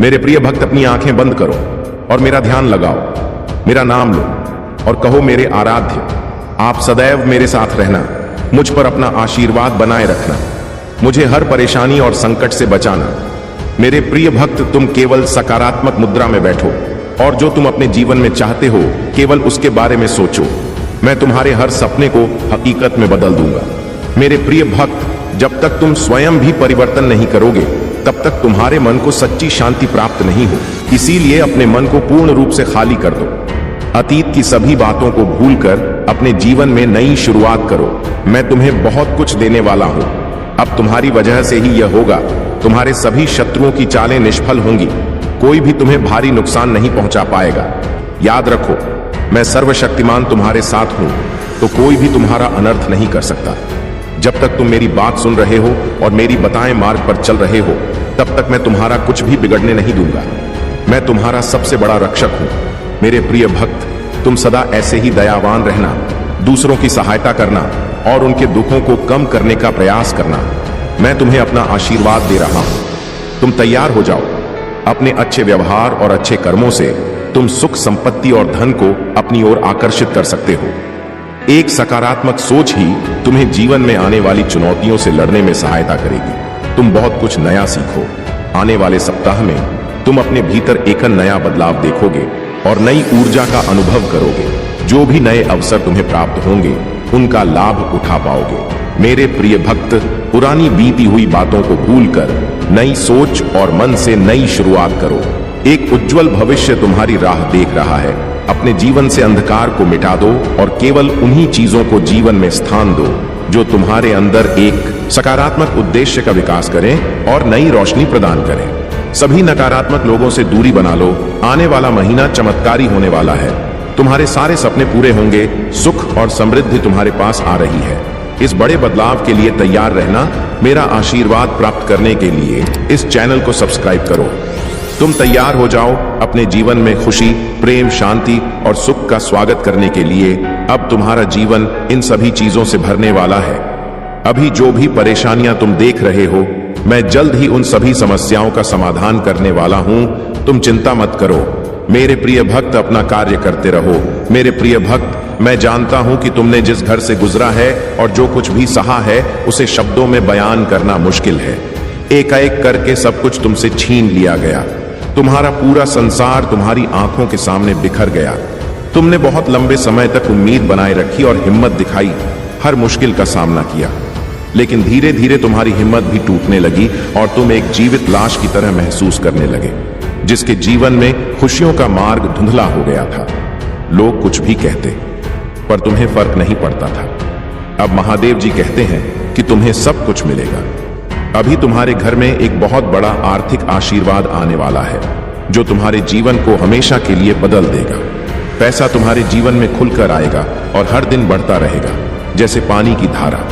मेरे प्रिय भक्त, अपनी आंखें बंद करो और मेरा ध्यान लगाओ। मेरा नाम लो और कहो, मेरे आराध्य, आप सदैव मेरे साथ रहना, मुझ पर अपना आशीर्वाद बनाए रखना, मुझे हर परेशानी और संकट से बचाना। मेरे प्रिय भक्त, तुम केवल सकारात्मक मुद्रा में बैठो और जो तुम अपने जीवन में चाहते हो केवल उसके बारे में सोचो। मैं तुम्हारे हर सपने को हकीकत में बदल दूंगा। मेरे प्रिय भक्त, जब तक तुम स्वयं भी परिवर्तन नहीं करोगे तब तक तुम्हारे मन को सच्ची शांति प्राप्त नहीं हो। इसीलिए अपने मन को पूर्ण रूप से खाली कर दो। अतीत की सभी बातों को भूलकर अपने जीवन में नई शुरुआत करो। मैं तुम्हें बहुत कुछ देने वाला हूं। अब तुम्हारी वजह से ही यह होगा। तुम्हारे सभी शत्रुओं की चालें निष्फल होंगी। कोई भी तुम्हें भारी नुकसान नहीं पहुंचा पाएगा। याद रखो, मैं सर्वशक्तिमान तुम्हारे साथ हूं, तो कोई भी तुम्हारा अनर्थ नहीं कर सकता। जब तक तुम मेरी बात सुन रहे हो और मेरी बताए मार्ग पर चल रहे हो, तब तक मैं तुम्हारा कुछ भी बिगड़ने नहीं दूंगा। मैं तुम्हारा सबसे बड़ा रक्षक हूं। मेरे प्रिय भक्त, तुम सदा ऐसे ही दयावान रहना, दूसरों की सहायता करना और उनके दुखों को कम करने का प्रयास करना। मैं तुम्हें अपना आशीर्वाद दे रहा हूं। तुम तैयार हो जाओ। अपने अच्छे व्यवहार और अच्छे कर्मों से तुम सुख, संपत्ति और धन को अपनी ओर आकर्षित कर सकते हो। एक सकारात्मक सोच ही तुम्हें जीवन में आने वाली चुनौतियों से लड़ने में सहायता करेगी। तुम बहुत कुछ नया सीखो। आने वाले सप्ताह में तुम अपने भीतर एक नया बदलाव देखोगे और नई ऊर्जा का अनुभव करोगे। जो भी नए अवसर तुम्हें प्राप्त होंगे उनका लाभ उठा पाओगे। मेरे प्रिय भक्त, पुरानी बीती हुई बातों को भूलकर नई सोच और मन से नई शुरुआत करो। एक उज्जवल भविष्य तुम्हारी राह देख रहा है। अपने जीवन से अंधकार को मिटा दो और केवल उन्हीं चीजों को जीवन में स्थान दो जो तुम्हारे अंदर एक सकारात्मक उद्देश्य का विकास करें और नई रोशनी प्रदान करें। सभी नकारात्मक लोगों से दूरी बना लो। आने वाला महीना चमत्कारी होने वाला है। तुम्हारे सारे सपने पूरे होंगे। सुख और समृद्धि तुम्हारे पास आ रही है। इस बड़े बदलाव के लिए तैयार रहना। मेरा आशीर्वाद प्राप्त करने के लिए इस चैनल को सब्सक्राइब करो। तुम तैयार हो जाओ अपने जीवन में खुशी, प्रेम, शांति और सुख का स्वागत करने के लिए। अब तुम्हारा जीवन इन सभी चीजों से भरने वाला है। अभी जो भी परेशानियां तुम देख रहे हो, मैं जल्द ही उन सभी समस्याओं का समाधान करने वाला हूं। तुम चिंता मत करो। मेरे प्रिय भक्त, अपना कार्य करते रहो। मेरे प्रिय भक्त, मैं जानता हूं कि तुमने जिस घर से गुजरा है और जो कुछ भी सहा है उसे शब्दों में बयान करना मुश्किल है। एकाएक करके सब कुछ तुमसे छीन लिया गया। तुम्हारा पूरा संसार तुम्हारी आंखों के सामने बिखर गया। तुमने बहुत लंबे समय तक उम्मीद बनाए रखी और हिम्मत दिखाई, हर मुश्किल का सामना किया, लेकिन धीरे धीरे तुम्हारी हिम्मत भी टूटने लगी और तुम एक जीवित लाश की तरह महसूस करने लगे, जिसके जीवन में खुशियों का मार्ग धुंधला हो गया था। लोग कुछ भी कहते, पर तुम्हें फर्क नहीं पड़ता था। अब महादेव जी कहते हैं कि तुम्हें सब कुछ मिलेगा। अभी तुम्हारे घर में एक बहुत बड़ा आर्थिक आशीर्वाद आने वाला है, जो तुम्हारे जीवन को हमेशा के लिए बदल देगा। पैसा तुम्हारे जीवन में खुलकर आएगा और हर दिन बढ़ता रहेगा, जैसे पानी की धारा।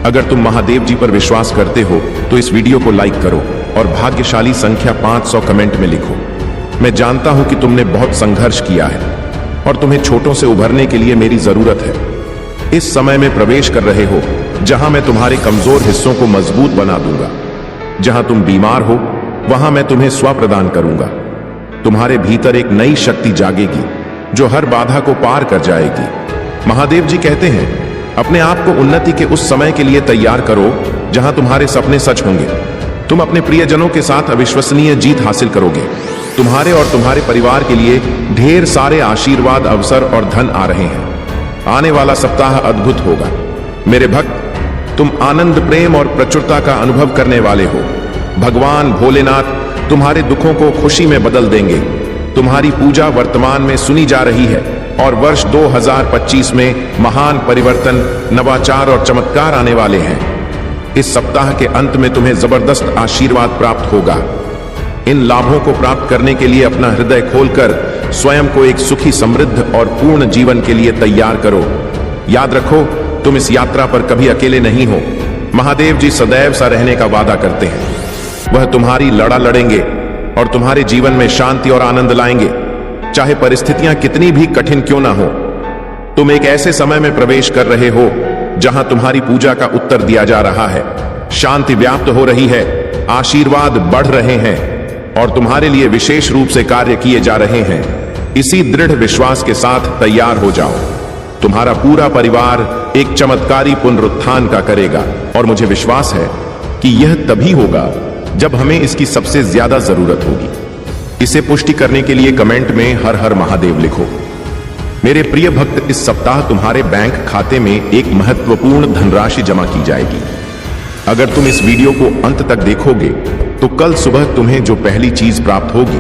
अगर तुम महादेव जी पर विश्वास करते हो तो इस वीडियो को लाइक करो और भाग्यशाली संख्या 500 कमेंट में लिखो। मैं जानता हूं कि तुमने बहुत संघर्ष किया है और तुम्हें छोटों से उभरने के लिए मेरी जरूरत है। इस समय में प्रवेश कर रहे हो जहां मैं तुम्हारे कमजोर हिस्सों को मजबूत बना दूंगा। जहां तुम बीमार हो वहां मैं तुम्हें स्व प्रदान करूंगा। तुम्हारे भीतर एक नई शक्ति जागेगी जो हर बाधा को पार कर जाएगी। महादेव जी कहते हैं, अपने आप को उन्नति के उस समय के लिए तैयार करो जहां तुम्हारे सपने सच होंगे। तुम अपने प्रियजनों के साथ अविश्वसनीय जीत हासिल करोगे। तुम्हारे और तुम्हारे परिवार के लिए ढेर सारे आशीर्वाद, अवसर और धन आ रहे हैं। आने वाला सप्ताह अद्भुत होगा। मेरे भक्त, तुम आनंद, प्रेम और प्रचुरता का अनुभव करने वाले हो। भगवान भोलेनाथ तुम्हारे दुखों को खुशी में बदल देंगे। तुम्हारी पूजा वर्तमान में सुनी जा रही है और वर्ष 2025 में महान परिवर्तन, नवाचार और चमत्कार आने वाले हैं। इस सप्ताह के अंत में तुम्हें जबरदस्त आशीर्वाद प्राप्त होगा। इन लाभों को प्राप्त करने के लिए अपना हृदय खोलकर स्वयं को एक सुखी, समृद्ध और पूर्ण जीवन के लिए तैयार करो। याद रखो, तुम इस यात्रा पर कभी अकेले नहीं हो। महादेव जी सदैव सा रहने का वादा करते हैं। वह तुम्हारी लड़ा लड़ेंगे और तुम्हारे जीवन में शांति और आनंद लाएंगे, चाहे परिस्थितियां कितनी भी कठिन क्यों ना हो। तुम एक ऐसे समय में प्रवेश कर रहे हो जहां तुम्हारी पूजा का उत्तर दिया जा रहा है। शांति व्याप्त हो रही है, आशीर्वाद बढ़ रहे हैं। और तुम्हारे लिए विशेष रूप से कार्य किए जा रहे हैं। इसी दृढ़ विश्वास के साथ तैयार हो जाओ। तुम्हारा पूरा परिवार एक चमत्कारी पुनरुत्थान का करेगा और मुझे विश्वास है कि यह तभी होगा जब हमें इसकी सबसे ज्यादा जरूरत होगी। इसे पुष्टि करने के लिए कमेंट में हर हर महादेव लिखो। मेरे प्रिय भक्त, इस सप्ताह तुम्हारे बैंक खाते में एक महत्वपूर्ण धनराशि जमा की जाएगी। अगर तुम इस वीडियो को अंत तक देखोगे तो कल सुबह तुम्हें जो पहली चीज प्राप्त होगी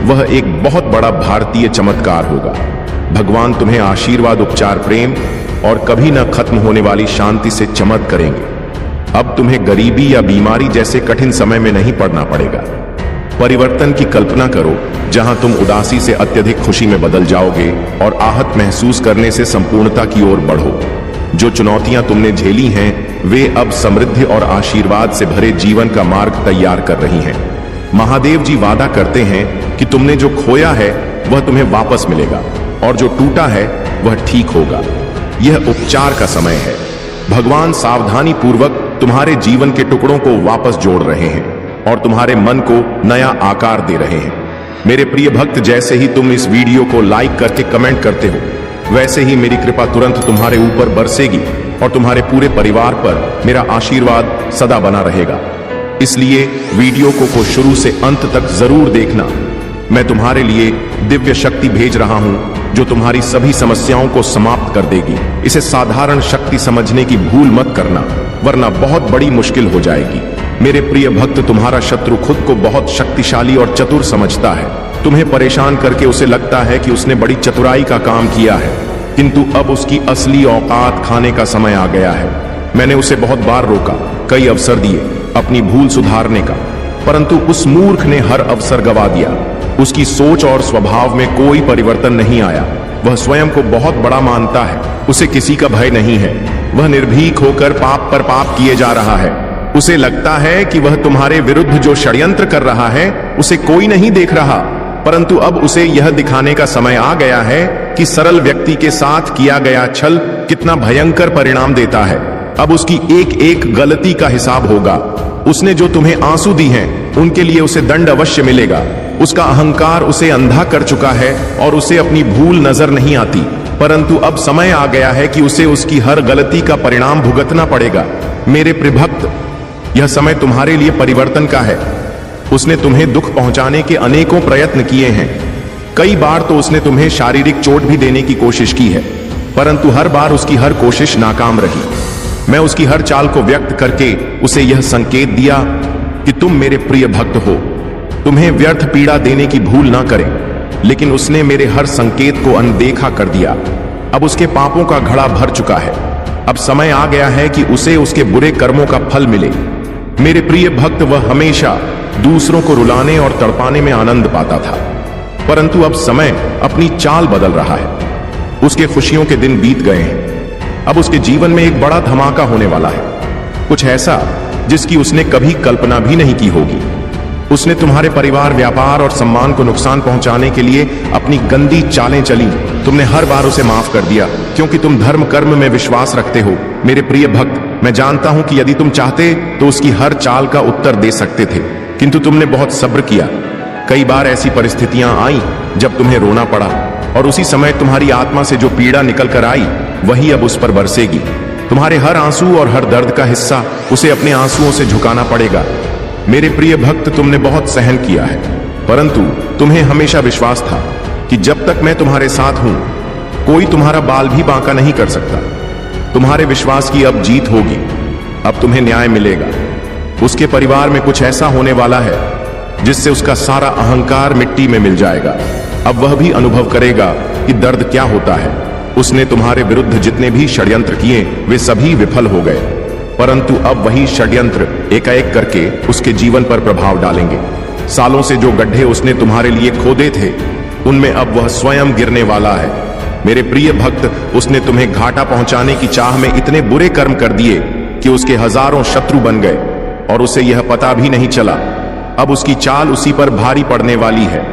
वह एक बहुत बड़ा भारतीय चमत्कार होगा। भगवान तुम्हें आशीर्वाद, उपचार, प्रेम और कभी न खत्म होने वाली शांति से चमक करेंगे। अब तुम्हें गरीबी या बीमारी जैसे कठिन समय में नहीं पड़ना पड़ेगा। परिवर्तन की कल्पना करो जहां तुम उदासी से अत्यधिक खुशी में बदल जाओगे और आहत महसूस करने से संपूर्णता की ओर बढ़ो। जो चुनौतियां तुमने झेली हैं वे अब समृद्धि और आशीर्वाद से भरे जीवन का मार्ग तैयार कर रही हैं। महादेव जी वादा करते हैं कि तुमने जो खोया है वह तुम्हें वापस मिलेगा और जो टूटा है वह ठीक होगा। यह उपचार का समय है। भगवान सावधानी पूर्वक तुम्हारे जीवन के टुकड़ों को वापस जोड़ रहे हैं और तुम्हारे मन को नया आकार दे रहे हैं। मेरे प्रिय भक्त, जैसे ही तुम इस वीडियो को लाइक करके कमेंट करते हो वैसे ही मेरी कृपा तुरंत तुम्हारे ऊपर बरसेगी और तुम्हारे पूरे परिवार पर मेरा आशीर्वाद सदा बना रहेगा। इसलिए वीडियो को शुरू से अंत तक जरूर देखना। मैं तुम्हारे लिए दिव्य शक्ति भेज रहा हूं जो तुम्हारी सभी समस्याओं को समाप्त कर देगी। इसे साधारण शक्ति समझने की भूल मत करना, वरना बहुत बड़ी मुश्किल हो जाएगी। मेरे प्रिय भक्त, तुम्हारा शत्रु खुद को बहुत शक्तिशाली और चतुर समझता है। तुम्हें परेशान करके उसे लगता है कि उसने बड़ी चतुराई का काम किया है, किंतु अब उसकी असली औकात खाने का समय आ गया है। मैंने उसे बहुत बार रोका, कई अवसर दिए अपनी भूल सुधारने का, परंतु उस मूर्ख ने हर अवसर गवा दिया। उसकी सोच और स्वभाव में कोई परिवर्तन नहीं आया। वह स्वयं को बहुत बड़ा मानता है। उसे किसी का भय नहीं है। वह निर्भीक होकर पाप पर पाप किए जा रहा है। उसे लगता है कि वह तुम्हारे विरुद्ध जो षड्यंत्र कर रहा है उसे कोई नहीं देख रहा, परंतु अब उसे यह दिखाने का समय आ गया है कि सरल व्यक्ति के साथ किया गया छल कितना भयंकर परिणाम देता है। अब उसकी एक एक गलती का हिसाब होगा। उसने जो तुम्हें आंसू दी हैं उनके लिए उसे दंड अवश्य मिलेगा। उसका अहंकार उसे अंधा कर चुका है और उसे अपनी भूल नजर नहीं आती, परंतु अब समय आ गया है कि उसे उसकी हर गलती का परिणाम भुगतना पड़ेगा। मेरे प्रियभक्त, यह समय तुम्हारे लिए परिवर्तन का है। उसने तुम्हें दुख पहुंचाने के अनेकों प्रयत्न किए हैं। कई बार तो उसने तुम्हें शारीरिक चोट भी देने की कोशिश की है, परंतु हर बार उसकी हर कोशिश नाकाम रही। मैं उसकी हर चाल को व्यक्त करके उसे यह संकेत दिया कि तुम मेरे प्रिय भक्त हो, तुम्हें व्यर्थ पीड़ा देने की भूल ना करें, लेकिन उसने मेरे हर संकेत को अनदेखा कर दिया। अब उसके पापों का घड़ा भर चुका है। अब समय आ गया है कि उसे उसके बुरे कर्मों का फल मिले। मेरे प्रिय भक्त, वह हमेशा दूसरों को रुलाने और तड़पाने में आनंद पाता था, परंतु अब समय अपनी चाल बदल रहा है। उसके खुशियों के दिन बीत गए हैं। अब उसके जीवन में एक बड़ा धमाका होने वाला है, कुछ ऐसा जिसकी उसने कभी कल्पना भी नहीं की होगी। उसने तुम्हारे परिवार, व्यापार और सम्मान को नुकसान पहुंचाने के लिए अपनी गंदी चालें चली। तुमने हर बार उसे माफ कर दिया क्योंकि तुम धर्म कर्म में विश्वास रखते हो। मेरे प्रिय भक्त, मैं जानता हूं कि यदि तुम चाहते तो उसकी हर चाल का उत्तर दे सकते थे, किंतु तुमने बहुत सब्र किया। कई बार ऐसी परिस्थितियां आई जब तुम्हें रोना पड़ा और उसी समय तुम्हारी आत्मा से जो पीड़ा निकल कर आई वही अब उस पर बरसेगी। तुम्हारे हर आंसू और हर दर्द का हिस्सा उसे अपने आंसुओं से झुकाना पड़ेगा। मेरे प्रिय भक्त, तुमने बहुत सहन किया है, परंतु तुम्हें हमेशा विश्वास था कि जब तक मैं तुम्हारे साथ हूं कोई तुम्हारा बाल भी बांका नहीं कर सकता। तुम्हारे विश्वास की अब जीत होगी। अब तुम्हें न्याय मिलेगा। उसके परिवार में कुछ ऐसा होने वाला है जिससे उसका सारा अहंकार मिट्टी में मिल जाएगा। अब वह भी अनुभव करेगा कि दर्द क्या होता है। उसने तुम्हारे विरुद्ध जितने भी षड्यंत्र किए वे सभी विफल हो गए, परंतु अब वही षड्यंत्र एकाएक करके उसके जीवन पर प्रभाव डालेंगे। सालों से जो गड्ढे उसने तुम्हारे लिए खोदे थे उनमें अब वह स्वयं गिरने वाला है। मेरे प्रिय भक्त, उसने तुम्हें घाटा पहुंचाने की चाह में इतने बुरे कर्म कर दिए कि उसके हजारों शत्रु बन गए और उसे यह पता भी नहीं चला। अब उसकी चाल उसी पर भारी पड़ने वाली है।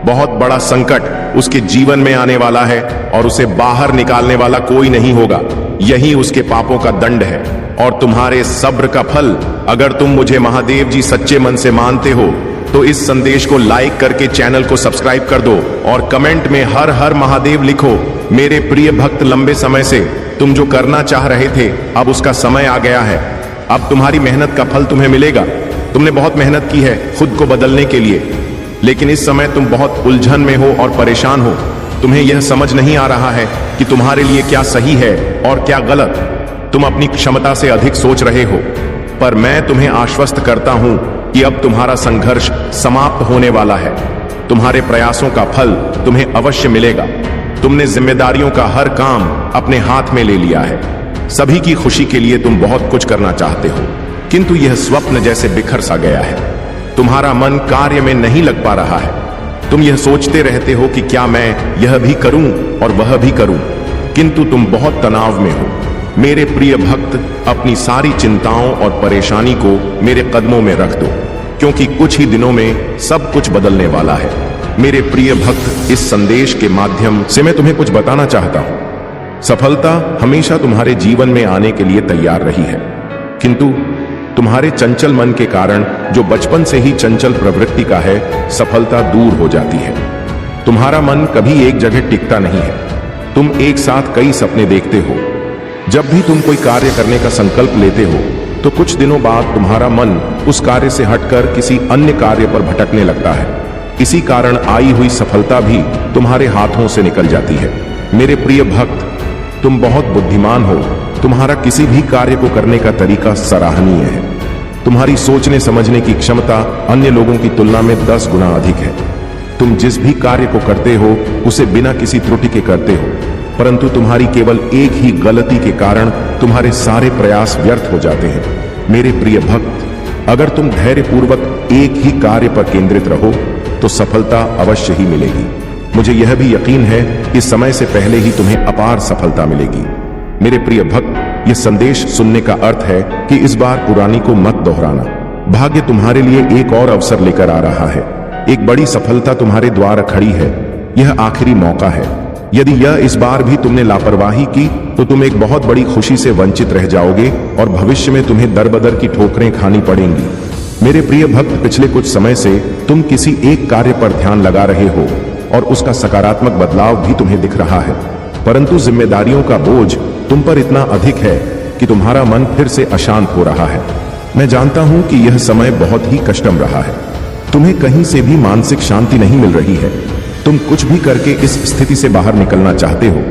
बहुत बड़ा संकट उसके जीवन में आने वाला है और उसे बाहर निकालने वाला कोई नहीं होगा। यही उसके पापों का दंड है और तुम्हारे सब्र का फल। अगर तुम मुझे महादेव जी सच्चे मन से मानते हो तो इस संदेश को लाइक करके चैनल को सब्सक्राइब कर दो और कमेंट में हर हर महादेव लिखो। मेरे प्रिय भक्त, लंबे समय से तुम जो करना चाह रहे थे, अब उसका समय आ गया है। अब तुम्हारी मेहनत का फल तुम्हें मिलेगा। तुमने बहुत मेहनत की है खुद को बदलने के लिए, लेकिन इस समय तुम बहुत उलझन में हो और परेशान हो। तुम्हें यह समझ नहीं आ रहा है कि तुम्हारे लिए क्या सही है और क्या गलत। तुम अपनी क्षमता से अधिक सोच रहे हो, पर मैं तुम्हें आश्वस्त करता हूं कि अब तुम्हारा संघर्ष समाप्त होने वाला है। तुम्हारे प्रयासों का फल तुम्हें अवश्य मिलेगा। तुमने जिम्मेदारियों का हर काम अपने हाथ में ले लिया है। सभी की खुशी के लिए तुम बहुत कुछ करना चाहते हो, किंतु यह स्वप्न जैसे बिखर सा गया है। तुम्हारा मन कार्य में नहीं लग पा रहा है। तुम यह सोचते रहते हो कि क्या मैं यह भी करूं और वह भी करूं, किंतु तुम बहुत तनाव में हो। मेरे प्रिय भक्त, अपनी सारी चिंताओं और परेशानी को मेरे कदमों में रख दो, क्योंकि कुछ ही दिनों में सब कुछ बदलने वाला है। मेरे प्रिय भक्त, इस संदेश के माध्यम से मैं तुम्हें कुछ बताना चाहता हूं। सफलता हमेशा तुम्हारे जीवन में आने के लिए तैयार रही है, किंतु तुम्हारे चंचल मन के कारण, जो बचपन से ही चंचल प्रवृत्ति का है, सफलता दूर हो जाती है। तुम्हारा मन कभी एक जगह टिकता नहीं है। तुम एक साथ कई सपने देखते हो। जब भी तुम कोई कार्य करने का संकल्प लेते हो, तो कुछ दिनों बाद तुम्हारा मन उस कार्य से हटकर किसी अन्य कार्य पर भटकने लगता है। इसी कारण आई हुई सफलता भी तुम्हारे हाथों से निकल जाती है। मेरे प्रिय भक्त, तुम बहुत बुद्धिमान हो। तुम्हारा किसी भी कार्य को करने का तरीका सराहनीय है। तुम्हारी सोचने समझने की क्षमता अन्य लोगों की तुलना में 10 गुना अधिक है। तुम जिस भी कार्य को करते हो, उसे बिना किसी त्रुटि के करते हो, परंतु तुम्हारी केवल एक ही गलती के कारण तुम्हारे सारे प्रयास व्यर्थ हो जाते हैं। मेरे प्रिय भक्त, अगर तुम धैर्यपूर्वक एक ही कार्य पर केंद्रित रहो, तो सफलता अवश्य ही मिलेगी। मुझे यह भी यकीन है कि समय से पहले ही तुम्हें अपार सफलता मिलेगी। मेरे प्रिय भक्त, यह संदेश सुनने का अर्थ है कि इस बार पुरानी को मत दोहराना। भाग्य तुम्हारे लिए एक और अवसर लेकर आ रहा है। एक बड़ी सफलता तुम्हारे द्वार खड़ी है। यह आखिरी मौका है। यदि यह इस बार भी तुमने लापरवाही की, तो तुम एक बहुत बड़ी खुशी से वंचित रह जाओगे और भविष्य में तुम्हें दर-बदर की ठोकरें खानी पड़ेंगी। मेरे प्रिय भक्त, पिछले कुछ समय से तुम किसी एक कार्य पर ध्यान लगा रहे हो और उसका सकारात्मक बदलाव भी तुम्हें दिख रहा है, परंतु जिम्मेदारियों का बोझ तुम पर इतना अधिक है कि तुम्हारा मन फिर से अशांत हो रहा है। मैं जानता हूं कि यह समय बहुत ही कष्टम रहा है। तुम्हें कहीं से भी मानसिक शांति नहीं मिल रही है। तुम कुछ भी करके इस स्थिति से बाहर निकलना चाहते हो।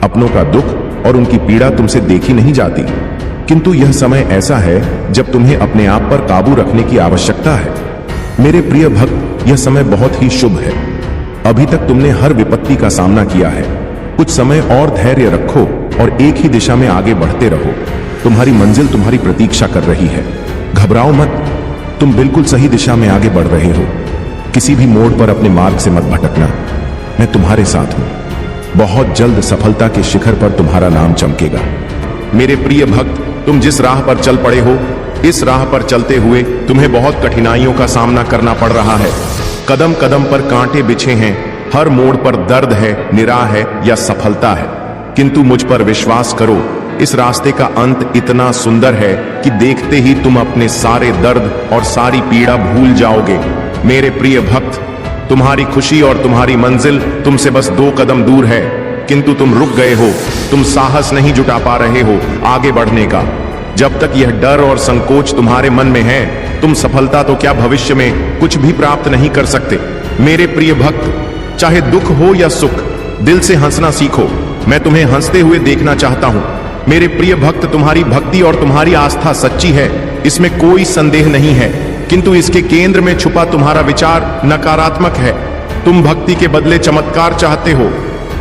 अपनों का दुख और उनकी पीड़ा तुमसे देखी नहीं जाती, किंतु यह समय ऐसा है जब तुम्हें अपने आप पर काबू रखने की आवश्यकता है। मेरे प्रिय भक्त, यह समय बहुत ही शुभ है। अभी तक तुमने हर विपत्ति का सामना किया है। कुछ समय और धैर्य रखो और एक ही दिशा में आगे बढ़ते रहो। तुम्हारी मंजिल तुम्हारी प्रतीक्षा कर रही है। घबराओ मत, तुम बिल्कुल सही दिशा में आगे बढ़ रहे हो। किसी भी मोड़ पर अपने मार्ग से मत भटकना। मैं तुम्हारे साथ हूं। बहुत जल्द सफलता के शिखर पर तुम्हारा नाम चमकेगा। मेरे प्रिय भक्त, तुम जिस राह पर चल पड़े हो, इस राह पर चलते हुए तुम्हें बहुत कठिनाइयों का सामना करना पड़ रहा है। कदम कदम पर कांटे बिछे हैं। हर मोड़ पर दर्द है, निराह है या सफलता है, किंतु मुझ पर विश्वास करो, इस रास्ते का अंत इतना सुंदर है कि देखते ही तुम अपने सारे दर्द और सारी पीड़ा भूल जाओगे। मेरे प्रिय भक्त, तुम्हारी खुशी और तुम्हारी मंजिल तुमसे बस 2 कदम दूर है, किंतु तुम रुक गए हो। तुम साहस नहीं जुटा पा रहे हो आगे बढ़ने का। जब तक यह डर और संकोच तुम्हारे मन में है, तुम सफलता तो क्या भविष्य में कुछ भी प्राप्त नहीं कर सकते। मेरे प्रिय भक्त, चाहे दुख हो या सुख, दिल से हंसना सीखो। मैं तुम्हें हंसते हुए देखना चाहता हूं। मेरे प्रिय भक्त, तुम्हारी भक्ति और तुम्हारी आस्था सच्ची है, इसमें कोई संदेह नहीं है, किंतु इसके केंद्र में छुपा तुम्हारा विचार नकारात्मक है। तुम भक्ति के बदले चमत्कार चाहते हो।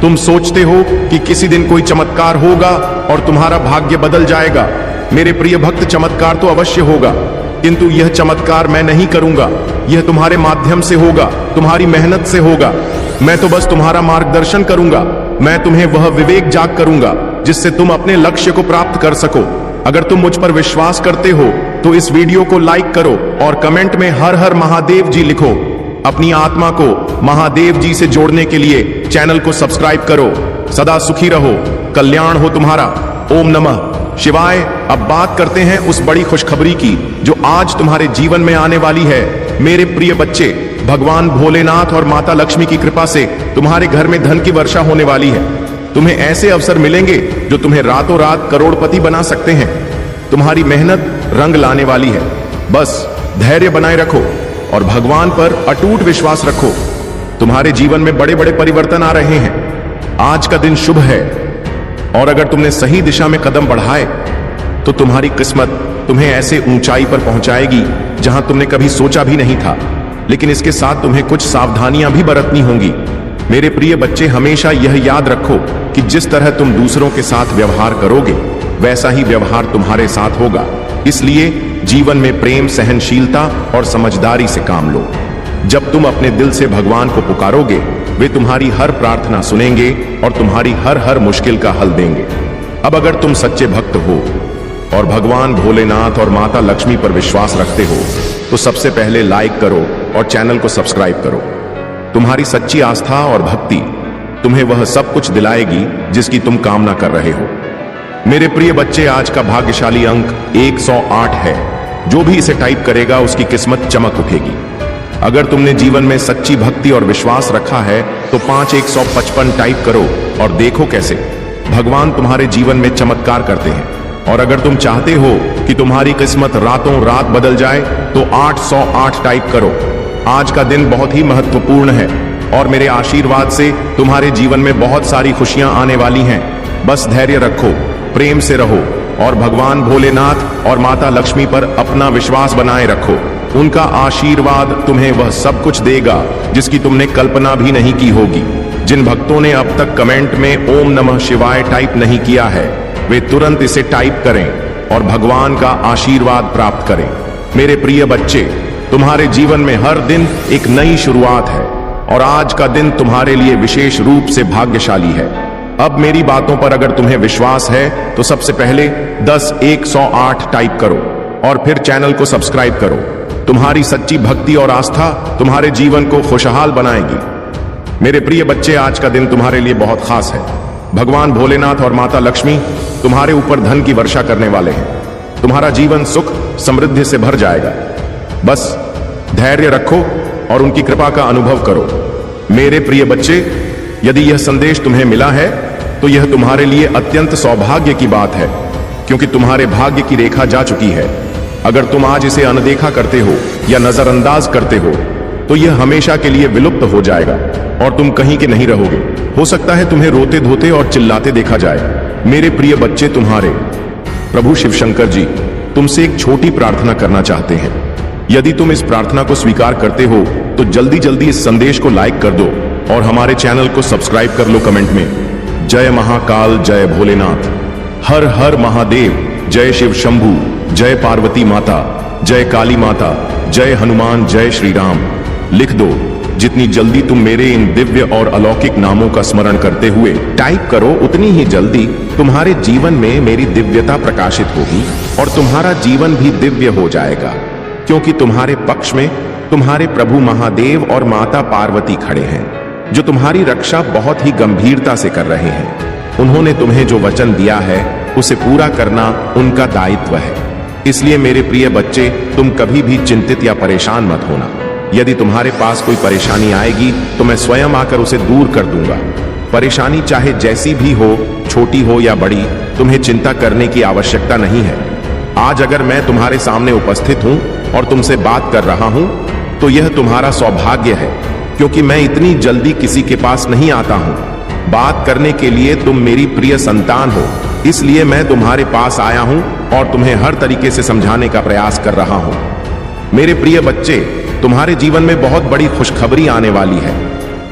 तुम सोचते हो कि किसी दिन कोई चमत्कार होगा और तुम्हारा भाग्य बदल जाएगा। मेरे प्रिय भक्त, चमत्कार तो अवश्य होगा, किंतु यह चमत्कार मैं नहीं करूंगा। यह तुम्हारे माध्यम से होगा, तुम्हारी मेहनत से होगा। मैं तो बस तुम्हारा मार्गदर्शन करूंगा। मैं तुम्हें वह विवेक जाग करूंगा जिससे तुम अपने लक्ष्य को प्राप्त कर सको। अगर तुम मुझ पर विश्वास करते हो तो इस वीडियो को लाइक करो और कमेंट में हर हर महादेव जी लिखो। अपनी आत्मा को महादेव जी से जोड़ने के लिए चैनल को सब्सक्राइब करो। सदा सुखी रहो, कल्याण हो तुम्हारा। ओम नमः शिवाय। अब बात करते हैं उस बड़ी खुशखबरी की जो आज तुम्हारे जीवन में आने वाली है। मेरे प्रिय बच्चे, भगवान भोलेनाथ और माता लक्ष्मी की कृपा से तुम्हारे घर में धन की वर्षा होने वाली है। तुम्हें ऐसे अवसर मिलेंगे जो तुम्हें रातों रात करोड़पति बना सकते हैं। तुम्हारी मेहनत रंग लाने वाली है। बस धैर्य बनाए रखो और भगवान पर अटूट विश्वास रखो। तुम्हारे जीवन में बड़े बड़े परिवर्तन आ रहे हैं। आज का दिन शुभ है और अगर तुमने सही दिशा में कदम बढ़ाए तो तुम्हारी किस्मत तुम्हें ऐसे ऊंचाई पर पहुंचाएगी जहां तुमने कभी सोचा भी नहीं था। लेकिन इसके साथ तुम्हें कुछ सावधानियां भी बरतनी होंगी। मेरे प्रिय बच्चे, हमेशा यह याद रखो कि जिस तरह तुम दूसरों के साथ व्यवहार करोगे वैसा ही व्यवहार तुम्हारे साथ होगा। इसलिए जीवन में प्रेम, सहनशीलता और समझदारी से काम लो। जब तुम अपने दिल से भगवान को पुकारोगे, वे तुम्हारी हर प्रार्थना सुनेंगे और तुम्हारी हर मुश्किल का हल देंगे। अब अगर तुम सच्चे भक्त हो और भगवान भोलेनाथ और माता लक्ष्मी पर विश्वास रखते हो तो सबसे पहले लाइक करो और चैनल को सब्सक्राइब करो। तुम्हारी सच्ची आस्था और भक्ति तुम्हें वह सब कुछ दिलाएगी जिसकी तुम कामना कर रहे हो। मेरे प्रिय बच्चे, आज का भाग्यशाली अंक 108 है। जो भी इसे टाइप करेगा उसकी किस्मत चमक उठेगी। अगर तुमने जीवन में सच्ची भक्ति और विश्वास रखा है तो 5155 टाइप करो और देखो कैसे भगवान तुम्हारे जीवन में चमत्कार करते हैं। और अगर तुम चाहते हो कि तुम्हारी किस्मत रातों रात बदल जाए तो 808 टाइप करो। आज का दिन बहुत ही महत्वपूर्ण है और मेरे आशीर्वाद से तुम्हारे जीवन में बहुत सारी खुशियां आने वाली हैं। बस धैर्य रखो, प्रेम से रहो और भगवान भोलेनाथ और माता लक्ष्मी पर अपना विश्वास बनाए रखो। उनका आशीर्वाद तुम्हें वह सब कुछ देगा जिसकी तुमने कल्पना भी नहीं की होगी। जिन भक्तों ने अब तक कमेंट में ओम नमः शिवाय टाइप नहीं किया है वे तुरंत इसे टाइप करें और भगवान का आशीर्वाद प्राप्त करें। मेरे प्रिय बच्चे, तुम्हारे जीवन में हर दिन एक नई शुरुआत है और आज का दिन तुम्हारे लिए विशेष रूप से भाग्यशाली है। अब मेरी बातों पर अगर तुम्हें विश्वास है तो सबसे पहले 10108 टाइप करो और फिर चैनल को सब्सक्राइब करो। तुम्हारी सच्ची भक्ति और आस्था तुम्हारे जीवन को खुशहाल बनाएगी। मेरे प्रिय बच्चे, आज का दिन तुम्हारे लिए बहुत खास है। भगवान भोलेनाथ और माता लक्ष्मी तुम्हारे ऊपर धन की वर्षा करने वाले हैं। तुम्हारा जीवन सुख समृद्धि से भर जाएगा। बस धैर्य रखो और उनकी कृपा का अनुभव करो। मेरे प्रिय बच्चे, यदि यह संदेश तुम्हें मिला है तो यह तुम्हारे लिए अत्यंत सौभाग्य की बात है, क्योंकि तुम्हारे भाग्य की रेखा जा चुकी है। अगर तुम आज इसे अनदेखा करते हो या नजरअंदाज करते हो तो यह हमेशा के लिए विलुप्त हो जाएगा और तुम कहीं के नहीं रहोगे। हो सकता है तुम्हें रोते धोते और चिल्लाते देखा जाए। मेरे प्रिय बच्चे, तुम्हारे प्रभु शिव शंकर जी तुमसे एक छोटी प्रार्थना करना चाहते हैं। यदि तुम इस प्रार्थना को स्वीकार करते हो तो जल्दी जल्दी इस संदेश को लाइक कर दो और हमारे चैनल को सब्सक्राइब कर लो कमेंट में। जय महाकाल, जय भोलेनाथ, हर हर महादेव, जय शिव शंभू, जय पार्वती माता, जय काली माता, जय हनुमान, जय श्री राम लिख दो। जितनी जल्दी तुम मेरे इन दिव्य और अलौकिक नामों का स्मरण करते हुए टाइप करो, उतनी ही जल्दी तुम्हारे जीवन में मेरी दिव्यता प्रकाशित होगी और तुम्हारा जीवन भी दिव्य हो जाएगा, क्योंकि तुम्हारे पक्ष में तुम्हारे प्रभु महादेव और माता पार्वती खड़े हैं, जो तुम्हारी रक्षा बहुत ही गंभीरता से कर रहे हैं। उन्होंने तुम्हें जो वचन दिया है उसे पूरा करना उनका दायित्व है। इसलिए मेरे प्रिय बच्चे, तुम कभी भी चिंतित या परेशान मत होना। यदि तुम्हारे पास कोई परेशानी आएगी तो मैं स्वयं आकर उसे दूर कर दूंगा। परेशानी चाहे जैसी भी हो, छोटी हो या बड़ी, तुम्हें चिंता करने की आवश्यकता नहीं है। आज अगर मैं तुम्हारे सामने उपस्थित हूं और तुमसे बात कर रहा हूं तो यह तुम्हारा सौभाग्य है, क्योंकि मैं इतनी जल्दी किसी के पास नहीं आता हूं। बात करने के लिए तुम मेरी प्रिय संतान हो, इसलिए मैं तुम्हारे पास आया हूं और तुम्हें हर तरीके से समझाने का प्रयास कर रहा हूं। मेरे प्रिय बच्चे, तुम्हारे जीवन में बहुत बड़ी खुशखबरी आने वाली है।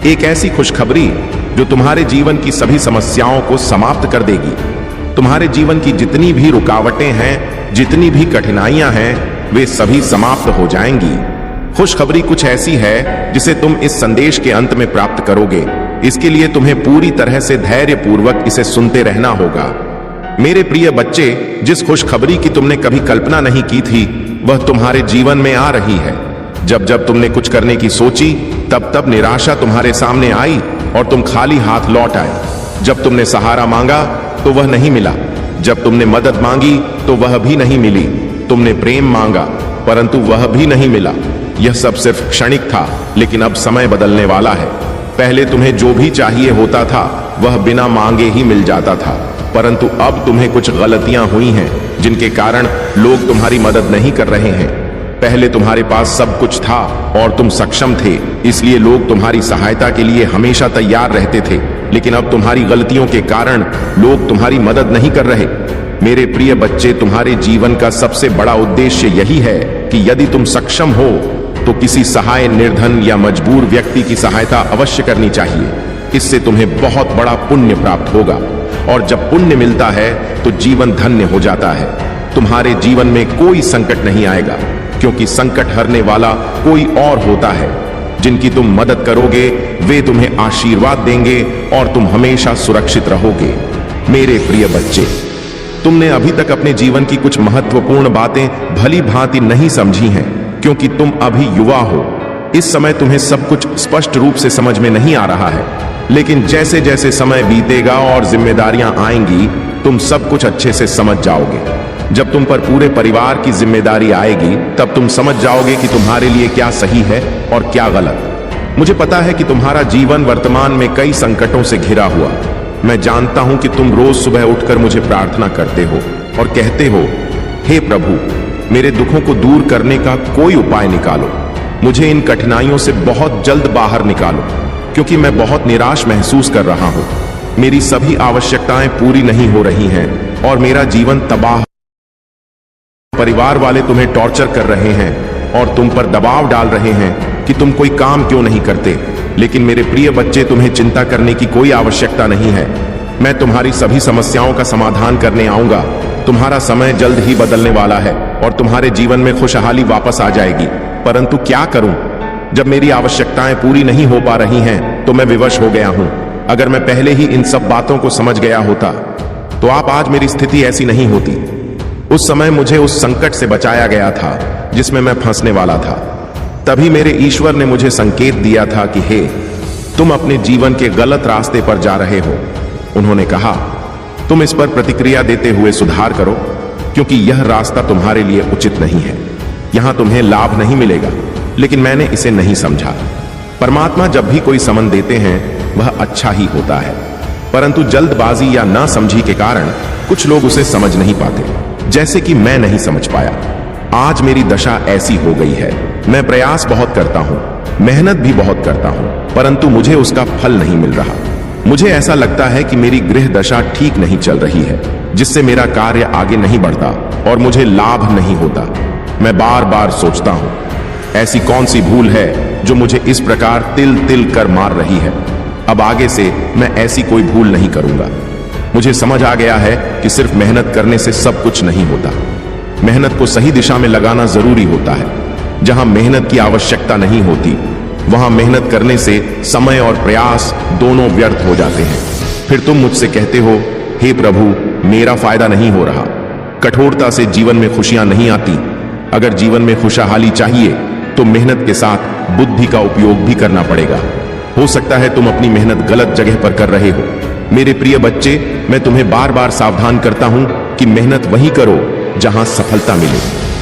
एक ऐसी खुशखबरी जो तुम्हारे जीवन की सभी समस्याओं को समाप्त कर देगी। तुम्हारे जीवन की जितनी भी रुकावटें हैं, जितनी भी कठिनाइयां हैं, वे सभी समाप्त हो जाएंगी। खुशखबरी कुछ ऐसी है जिसे तुम इस संदेश के अंत में प्राप्त करोगे। इसके लिए तुम्हें पूरी तरह से धैर्य पूर्वक इसे सुनते रहना होगा। मेरे प्रिय बच्चे, जिस खुशखबरी की तुमने कभी कल्पना नहीं की थी वह तुम्हारे जीवन में आ रही है। जब जब तुमने कुछ करने की सोची तब तब निराशा तुम्हारे सामने आई और तुम खाली हाथ लौट आए। जब तुमने सहारा मांगा तो वह नहीं मिला, जब तुमने मदद मांगी तो वह भी नहीं मिली। तुमने प्रेम मांगा परंतु वह भी नहीं मिला। यह सब सिर्फ क्षणिक था, लेकिन अब समय बदलने वाला है। पहले तुम्हें जो भी चाहिए होता था वह बिना मांगे ही मिल जाता था, परंतु अब तुम्हें कुछ गलतियां हुई हैं जिनके कारण लोग तुम्हारी मदद नहीं कर रहे हैं। पहले तुम्हारे पास सब कुछ था और तुम सक्षम थे, इसलिए लोग तुम्हारी सहायता के लिए हमेशा तैयार रहते थे, लेकिन अब तुम्हारी गलतियों के कारण लोग तुम्हारी मदद नहीं कर रहे। मेरे प्रिय बच्चे, तुम्हारे जीवन का सबसे बड़ा उद्देश्य यही है कि यदि तुम सक्षम हो तो किसी सहाय, निर्धन या मजबूर व्यक्ति की सहायता अवश्य करनी चाहिए। इससे तुम्हें बहुत बड़ा पुण्य प्राप्त होगा, और जब पुण्य मिलता है तो जीवन धन्य हो जाता है। तुम्हारे जीवन में कोई संकट नहीं आएगा, क्योंकि संकट हरने वाला कोई और होता है। जिनकी तुम मदद करोगे वे तुम्हें आशीर्वाद देंगे और तुम हमेशा सुरक्षित रहोगे। मेरे प्रिय बच्चे, तुमने अभी तक अपने जीवन की कुछ महत्वपूर्ण बातें भली भांति नहीं समझी हैं, क्योंकि तुम अभी युवा हो। इस समय तुम्हें सब कुछ स्पष्ट रूप से समझ में नहीं आ रहा है, लेकिन जैसे जैसे समय बीतेगा और जिम्मेदारियां आएंगी, तुम सब कुछ अच्छे से समझ जाओगे। जब तुम पर पूरे परिवार की जिम्मेदारी आएगी, तब तुम समझ जाओगे कि तुम्हारे लिए क्या सही है और क्या गलत। मुझे पता है कि तुम्हारा जीवन वर्तमान में कई संकटों से घिरा हुआ। मैं जानता हूं कि तुम रोज सुबह उठकर मुझे प्रार्थना करते हो और कहते हो, हे प्रभु, मेरे दुखों को दूर करने का कोई उपाय निकालो। मुझे इन कठिनाइयों से बहुत जल्द बाहर निकालो, क्योंकि मैं बहुत निराश महसूस कर रहा हूं। मेरी सभी आवश्यकताएं पूरी नहीं हो रही हैं और मेरा जीवन तबाह। परिवार वाले तुम्हें टॉर्चर कर रहे हैं और तुम पर दबाव डाल रहे हैं कि तुम कोई काम क्यों नहीं करते। लेकिन मेरे प्रिय बच्चे, तुम्हें चिंता करने की कोई आवश्यकता नहीं है। मैं तुम्हारी सभी समस्याओं का समाधान करने आऊंगा। तुम्हारा समय जल्द ही बदलने वाला है और तुम्हारे जीवन में खुशहाली वापस आ जाएगी। परंतु क्या करूं? जब मेरी आवश्यकताएं पूरी नहीं हो पा रही हैं तो मैं विवश हो गया हूं। अगर मैं पहले ही इन सब बातों को समझ गया होता तो आज मेरी स्थिति ऐसी नहीं होती। उस समय मुझे उस संकट से बचाया गया था जिसमें मैं फंसने वाला था। तभी मेरे ईश्वर ने मुझे संकेत दिया था कि हे, तुम अपने जीवन के गलत रास्ते पर जा रहे हो। उन्होंने कहा, तुम इस पर प्रतिक्रिया देते हुए सुधार करो, क्योंकि यह रास्ता तुम्हारे लिए उचित नहीं है। यहां तुम्हें लाभ नहीं मिलेगा। लेकिन मैंने इसे नहीं समझा। परमात्मा जब भी कोई समन देते हैं वह अच्छा ही होता है, परंतु जल्दबाजी या ना समझी के कारण कुछ लोग उसे समझ नहीं पाते, जैसे कि मैं नहीं समझ पाया। आज मेरी दशा ऐसी हो गई है। मैं प्रयास बहुत करता हूं, मेहनत भी बहुत करता हूं, परंतु मुझे उसका फल नहीं मिल रहा। मुझे ऐसा लगता है कि मेरी गृह दशा ठीक नहीं चल रही है, जिससे मेरा कार्य आगे नहीं बढ़ता और मुझे लाभ नहीं होता। मैं बार बार सोचता हूं, ऐसी कौन सी भूल है जो मुझे इस प्रकार तिल तिल कर मार रही है। अब आगे से मैं ऐसी कोई भूल नहीं करूंगा। मुझे समझ आ गया है कि सिर्फ मेहनत करने से सब कुछ नहीं होता। मेहनत को सही दिशा में लगाना जरूरी होता है। जहां मेहनत की आवश्यकता नहीं होती, वहां मेहनत करने से समय और प्रयास दोनों व्यर्थ हो जाते हैं। फिर तुम मुझसे कहते हो, हे प्रभु, मेरा फायदा नहीं हो रहा। कठोरता से जीवन में खुशियां नहीं आती। अगर जीवन में खुशहाली चाहिए तो मेहनत के साथ बुद्धि का उपयोग भी करना पड़ेगा। हो सकता है तुम अपनी मेहनत गलत जगह पर कर रहे हो। मेरे प्रिय बच्चे, मैं तुम्हें बार बार सावधान करता हूं कि मेहनत वहीं करो जहां सफलता मिले।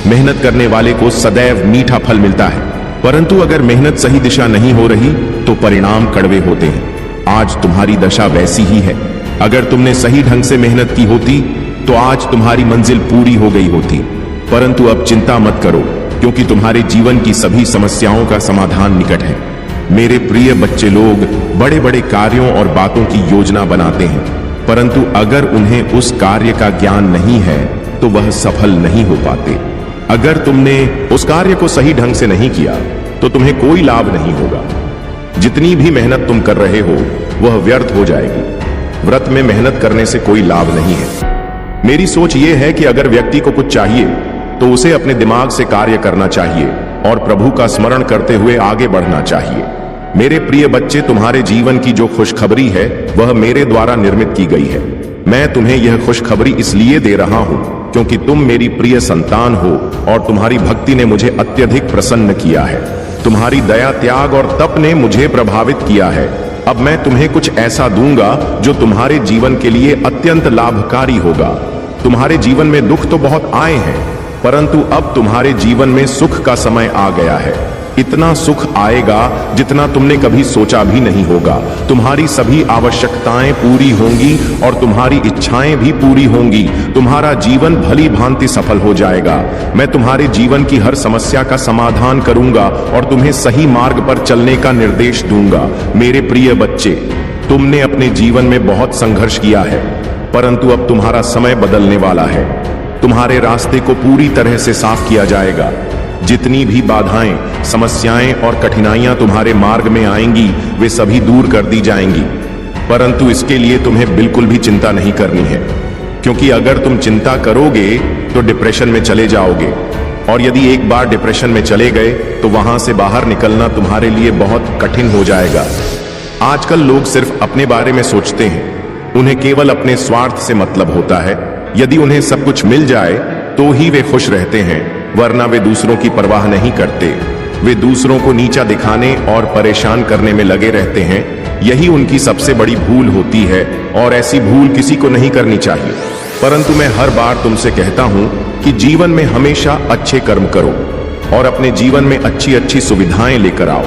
मेहनत करने वाले को सदैव मीठा फल मिलता है, परंतु अगर मेहनत सही दिशा नहीं हो रही तो परिणाम कड़वे होते हैं। आज तुम्हारी दशा वैसी ही है। अगर तुमने सही ढंग से मेहनत की होती तो आज तुम्हारी मंजिल पूरी हो गई होती। परंतु अब चिंता मत करो, क्योंकि तुम्हारे जीवन की सभी समस्याओं का समाधान निकट है। मेरे प्रिय बच्चे, लोग बड़े बड़े कार्यों और बातों की योजना बनाते हैं, परंतु अगर उन्हें उस कार्य का ज्ञान नहीं है तो वह सफल नहीं हो पाते। अगर तुमने उस कार्य को सही ढंग से नहीं किया तो तुम्हें कोई लाभ नहीं होगा। जितनी भी मेहनत तुम कर रहे हो वह व्यर्थ हो जाएगी। व्रत में मेहनत करने से कोई लाभ नहीं है। मेरी सोच यह है कि अगर व्यक्ति को कुछ चाहिए तो उसे अपने दिमाग से कार्य करना चाहिए और प्रभु का स्मरण करते हुए आगे बढ़ना चाहिए। मेरे प्रिय बच्चे, तुम्हारे जीवन की जो खुशखबरी है वह मेरे द्वारा निर्मित की गई है। मैं तुम्हें यह खुशखबरी इसलिए दे रहा हूं क्योंकि तुम मेरी प्रिय संतान हो और तुम्हारी भक्ति ने मुझे अत्यधिक प्रसन्न किया है। तुम्हारी दया, त्याग और तप ने मुझे प्रभावित किया है। अब मैं तुम्हें कुछ ऐसा दूंगा जो तुम्हारे जीवन के लिए अत्यंत लाभकारी होगा। तुम्हारे जीवन में दुख तो बहुत आए हैं, परंतु अब तुम्हारे जीवन में सुख का समय आ गया है। इतना सुख आएगा जितना तुमने कभी सोचा भी नहीं होगा। तुम्हारी सभी आवश्यकताएं पूरी होंगी और तुम्हारी इच्छाएं भी पूरी होंगी। तुम्हारा जीवन भली भांति सफल हो जाएगा। मैं तुम्हारे जीवन की हर समस्या का समाधान करूंगा और तुम्हें सही मार्ग पर चलने का निर्देश दूंगा। मेरे प्रिय बच्चे, तुमने अपने जीवन में बहुत संघर्ष किया है, परंतु अब तुम्हारा समय बदलने वाला है। तुम्हारे रास्ते को पूरी तरह से साफ किया जाएगा। जितनी भी बाधाएं, समस्याएं और कठिनाइयां तुम्हारे मार्ग में आएंगी, वे सभी दूर कर दी जाएंगी। परंतु इसके लिए तुम्हें बिल्कुल भी चिंता नहीं करनी है, क्योंकि अगर तुम चिंता करोगे तो डिप्रेशन में चले जाओगे, और यदि एक बार डिप्रेशन में चले गए तो वहां से बाहर निकलना तुम्हारे लिए बहुत कठिन हो जाएगा। आजकल लोग सिर्फ अपने बारे में सोचते हैं। उन्हें केवल अपने स्वार्थ से मतलब होता है। यदि उन्हें सब कुछ मिल जाए तो ही वे खुश रहते हैं, वरना वे दूसरों की परवाह नहीं करते। वे दूसरों को नीचा दिखाने और परेशान करने में लगे रहते हैं। यही उनकी सबसे बड़ी भूल होती है और ऐसी भूल किसी को नहीं करनी चाहिए। परंतु मैं हर बार तुमसे कहता हूं कि जीवन में हमेशा अच्छे कर्म करो और अपने जीवन में अच्छी अच्छी सुविधाएं लेकर आओ।